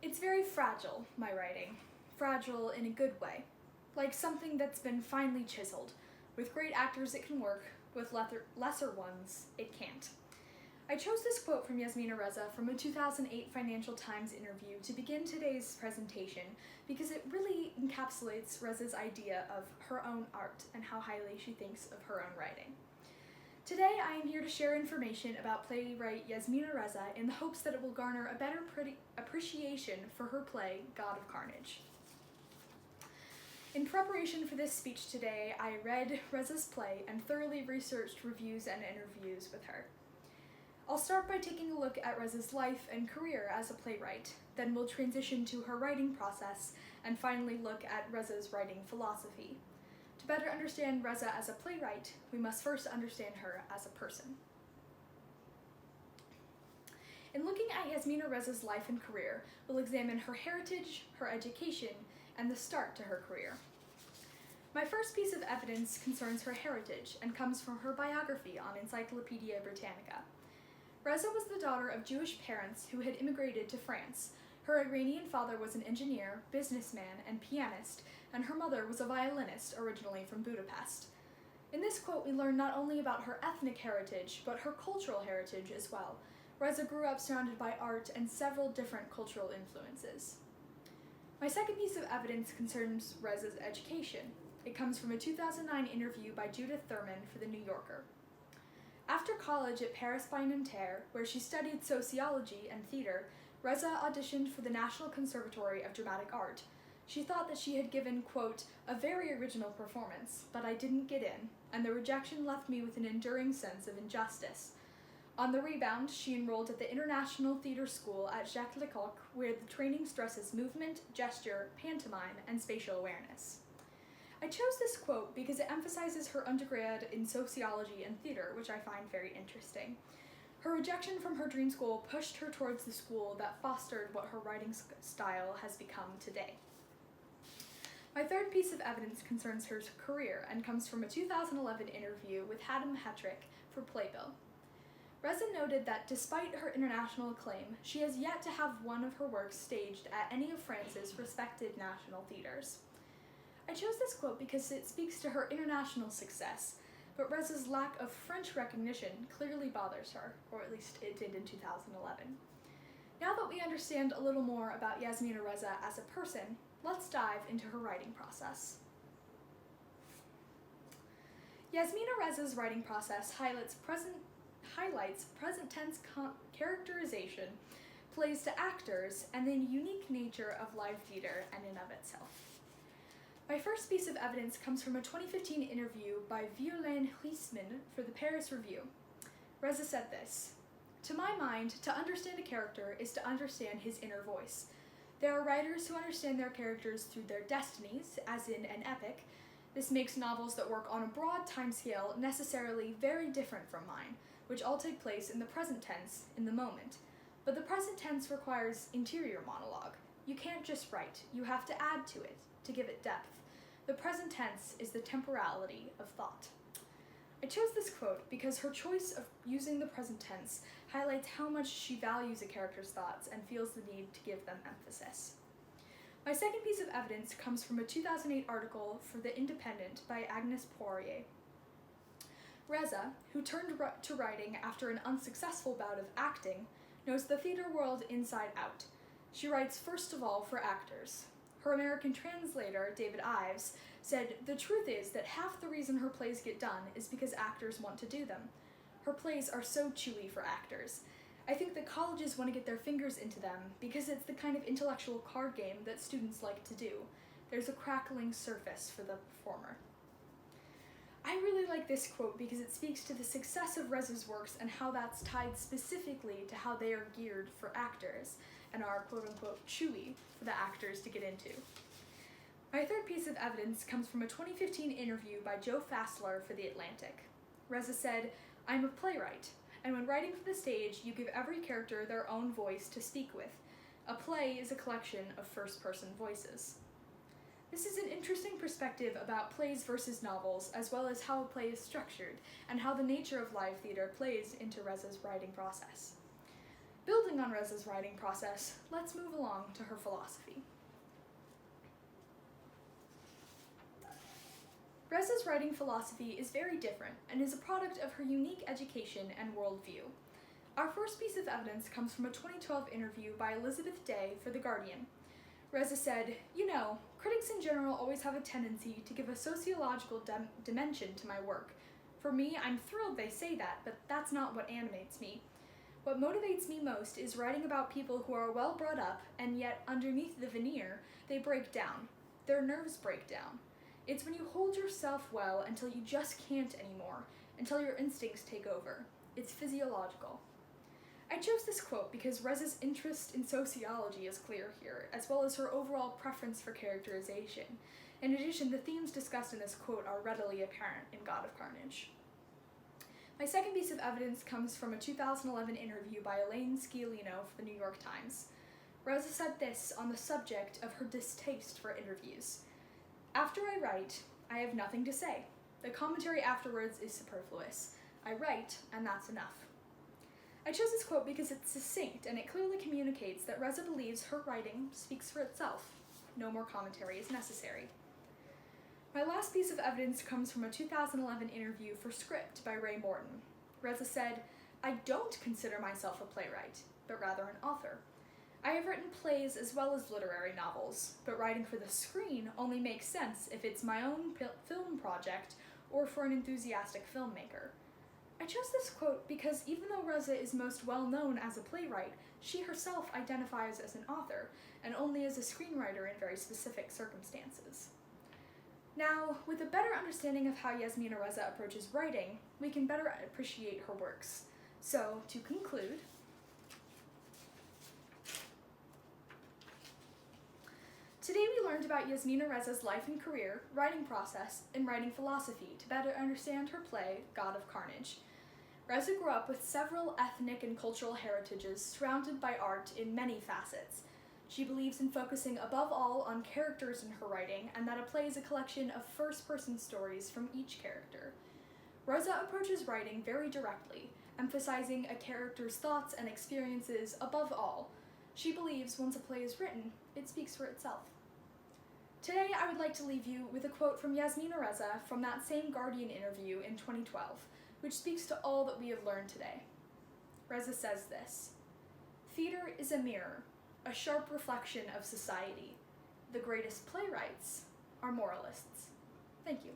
It's very fragile, my writing. Fragile in a good way. Like something that's been finely chiseled. With great actors it can work, with lesser ones it can't. I chose this quote from Yasmina Reza from a 2008 Financial Times interview to begin today's presentation because it really encapsulates Reza's idea of her own art and how highly she thinks of her own writing. Today I am here to share information about playwright Yasmina Reza in the hopes that it will garner a better appreciation for her play, God of Carnage. In preparation for this speech today, I read Reza's play and thoroughly researched reviews and interviews with her. I'll start by taking a look at Reza's life and career as a playwright, then we'll transition to her writing process, and finally look at Reza's writing philosophy. To better understand Reza as a playwright, we must first understand her as a person. In looking at Yasmina Reza's life and career, we'll examine her heritage, her education, and the start to her career. My first piece of evidence concerns her heritage and comes from her biography on Encyclopedia Britannica. Reza was the daughter of Jewish parents who had immigrated to France. Her Iranian father was an engineer, businessman, and pianist, and her mother was a violinist originally from Budapest. In this quote, we learn not only about her ethnic heritage, but her cultural heritage as well. Reza grew up surrounded by art and several different cultural influences. My second piece of evidence concerns Reza's education. It comes from a 2009 interview by Judith Thurman for The New Yorker. After college at Paris by Nanterre, where she studied sociology and theater, Reza auditioned for the National Conservatory of Dramatic Art. She thought that she had given, quote, a very original performance, but I didn't get in, and the rejection left me with an enduring sense of injustice. On the rebound, she enrolled at the International Theatre School at Jacques Lecoq, where the training stresses movement, gesture, pantomime, and spatial awareness. I chose this quote because it emphasizes her undergrad in sociology and theater, which I find very interesting. Her rejection from her dream school pushed her towards the school that fostered what her writing style has become today. My third piece of evidence concerns her career and comes from a 2011 interview with Haddam Hetrick for Playbill. Reza noted that despite her international acclaim, she has yet to have one of her works staged at any of France's respected national theaters. I chose this quote because it speaks to her international success, but Reza's lack of French recognition clearly bothers her, or at least it did in 2011. Now that we understand a little more about Yasmina Reza as a person, let's dive into her writing process. Yasmina Reza's writing process highlights present tense characterization, plays to actors, and the unique nature of live theater in and of itself. My first piece of evidence comes from a 2015 interview by Violaine Huisman for the Paris Review. Reza said this, "To my mind, to understand a character is to understand his inner voice. There are writers who understand their characters through their destinies, as in an epic. This makes novels that work on a broad timescale necessarily very different from mine, which all take place in the present tense, in the moment. But the present tense requires interior monologue. You can't just write, you have to add to it, to give it depth. The present tense is the temporality of thought." I chose this quote because her choice of using the present tense highlights how much she values a character's thoughts and feels the need to give them emphasis. My second piece of evidence comes from a 2008 article for The Independent by Agnes Poirier. Reza, who turned to writing after an unsuccessful bout of acting, knows the theater world inside out. She writes first of all for actors. Her American translator, David Ives, said, "The truth is that half the reason her plays get done is because actors want to do them. Her plays are so chewy for actors. I think that colleges want to get their fingers into them because it's the kind of intellectual card game that students like to do. There's a crackling surface for the performer." I really like this quote because it speaks to the success of Reza's works and how that's tied specifically to how they are geared for actors and are quote-unquote chewy for the actors to get into. My third piece of evidence comes from a 2015 interview by Joe Fassler for The Atlantic. Reza said, "I'm a playwright, and when writing for the stage, you give every character their own voice to speak with. A play is a collection of first-person voices." This is an interesting perspective about plays versus novels, as well as how a play is structured, and how the nature of live theater plays into Reza's writing process. Building on Reza's writing process, let's move along to her philosophy. Reza's writing philosophy is very different and is a product of her unique education and worldview. Our first piece of evidence comes from a 2012 interview by Elizabeth Day for The Guardian. Reza said, "You know, critics in general always have a tendency to give a sociological dimension to my work. For me, I'm thrilled they say that, but that's not what animates me. What motivates me most is writing about people who are well brought up, and yet underneath the veneer, they break down. Their nerves break down. It's when you hold yourself well until you just can't anymore, until your instincts take over. It's physiological." I chose this quote because Reza's interest in sociology is clear here, as well as her overall preference for characterization. In addition, the themes discussed in this quote are readily apparent in God of Carnage. My second piece of evidence comes from a 2011 interview by Elaine Sciolino for the New York Times. Reza said this on the subject of her distaste for interviews. "After I write, I have nothing to say. The commentary afterwards is superfluous. I write, and that's enough." I chose this quote because it's succinct and it clearly communicates that Reza believes her writing speaks for itself. No more commentary is necessary. My last piece of evidence comes from a 2011 interview for Script by Ray Morton. Reza said, "I don't consider myself a playwright, but rather an author. I have written plays as well as literary novels, but writing for the screen only makes sense if it's my own film project or for an enthusiastic filmmaker." I chose this quote because even though Reza is most well known as a playwright, she herself identifies as an author, and only as a screenwriter in very specific circumstances. Now, with a better understanding of how Yasmina Reza approaches writing, we can better appreciate her works. So, to conclude, today we learned about Yasmina Reza's life and career, writing process, and writing philosophy to better understand her play, God of Carnage. Reza grew up with several ethnic and cultural heritages surrounded by art in many facets. She believes in focusing above all on characters in her writing, and that a play is a collection of first-person stories from each character. Reza approaches writing very directly, emphasizing a character's thoughts and experiences above all. She believes once a play is written, it speaks for itself. Today, I would like to leave you with a quote from Yasmina Reza from that same Guardian interview in 2012, which speaks to all that we have learned today. Reza says this: "Theater is a mirror, a sharp reflection of society. The greatest playwrights are moralists." Thank you.